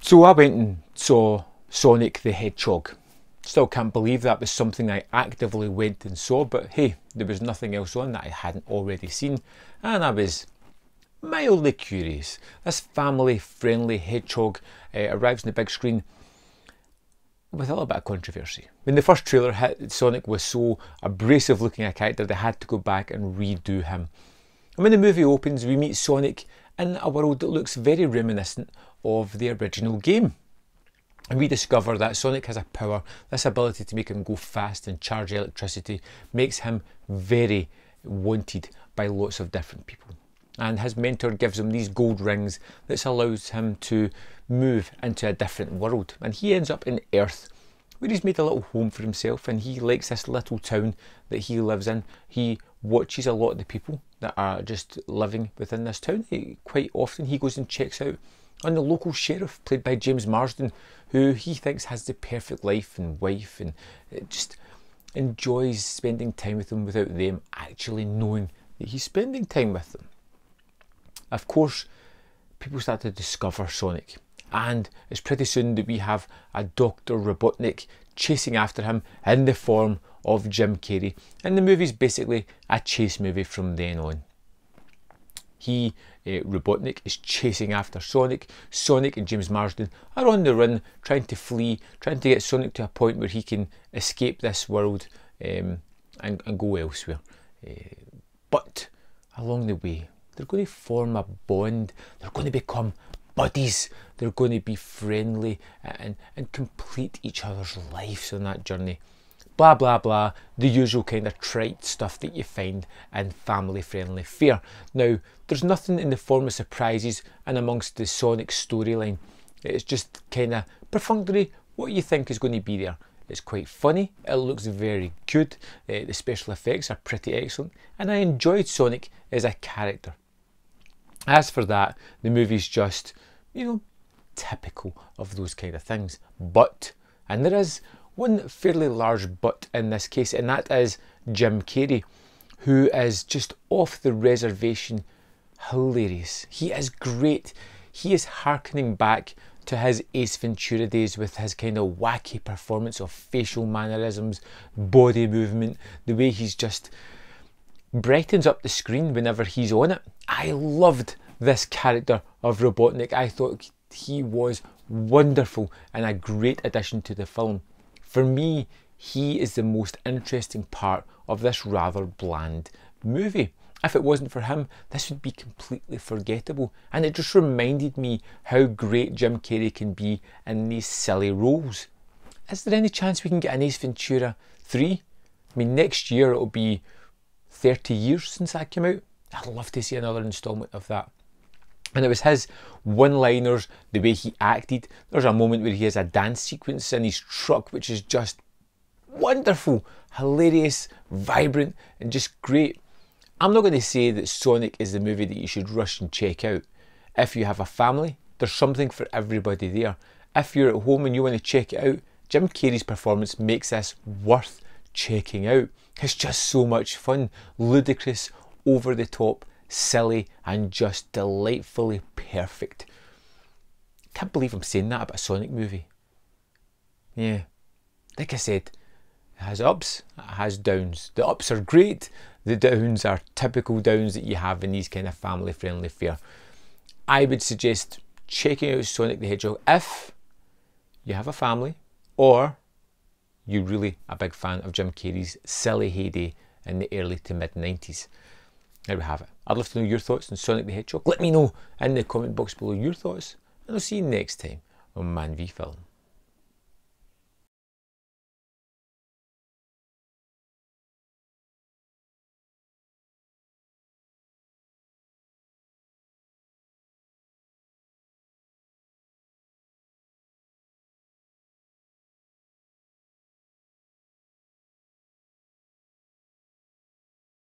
So I went and saw Sonic the Hedgehog. Still can't believe that was something I actively went and saw, but hey, there was nothing else on that I hadn't already seen, and I was mildly curious. This family-friendly hedgehog arrives on the big screen with a little bit of controversy. When the first trailer hit, Sonic was so abrasive looking a character they had to go back and redo him. And when the movie opens, we meet Sonic in a world that looks very reminiscent of the original game. And we discover that Sonic has a power. This ability to make him go fast and charge electricity makes him very wanted by lots of different people. And his mentor gives him these gold rings that allows him to move into a different world. And he ends up in Earth, where he's made a little home for himself, and he likes this little town that he lives in. He watches a lot of the people that are just living within this town. Quite often he goes and checks out on the local sheriff, played by James Marsden, who he thinks has the perfect life and wife, and just enjoys spending time with them without them actually knowing that he's spending time with them. Of course, people start to discover Sonic, and it's pretty soon that we have a Dr. Robotnik chasing after him in the form of Jim Carrey, and the movie's basically a chase movie from then on. Robotnik is chasing after Sonic. Sonic and James Marsden are on the run, trying to flee, trying to get Sonic to a point where he can escape this world and go elsewhere. But along the way, they're going to form a bond. They're going to become buddies. They're going to be friendly and complete each other's lives on that journey. Blah, blah, blah, the usual kind of trite stuff that you find in family-friendly fare. Now, there's nothing in the form of surprises and amongst the Sonic storyline. It's just kind of perfunctory what you think is going to be there. It's quite funny, it looks very good, the special effects are pretty excellent, and I enjoyed Sonic as a character. As for that, the movie's just, typical of those kind of things. But, and there is one fairly large but in this case, and that is Jim Carrey, who is just off the reservation hilarious. He is great. He is harkening back to his Ace Ventura days with his kind of wacky performance of facial mannerisms, body movement, the way he's just brightens up the screen whenever he's on it. I loved this character of Robotnik. I thought he was wonderful and a great addition to the film. For me, he is the most interesting part of this rather bland movie. If it wasn't for him, this would be completely forgettable, and it just reminded me how great Jim Carrey can be in these silly roles. Is there any chance we can get an Ace Ventura 3? I mean, next year it'll be 30 years since that came out. I'd love to see another instalment of that. And it was his one-liners, the way he acted. There's a moment where he has a dance sequence in his truck, which is just wonderful, hilarious, vibrant, and just great. I'm not going to say that Sonic is the movie that you should rush and check out. If you have a family, there's something for everybody there. If you're at home and you want to check it out, Jim Carrey's performance makes this worth checking out. It's just so much fun, ludicrous, over the top, silly, and just delightfully perfect. Can't believe I'm saying that about a Sonic movie. Yeah, like I said, it has ups, it has downs. The ups are great, the downs are typical downs that you have in these kind of family-friendly fare. I would suggest checking out Sonic the Hedgehog if you have a family or you're really a big fan of Jim Carrey's silly heyday in the early to mid-90s. There we have it. I'd love to know your thoughts on Sonic the Hedgehog. Let me know in the comment box below your thoughts, and I'll see you next time on Man v Film.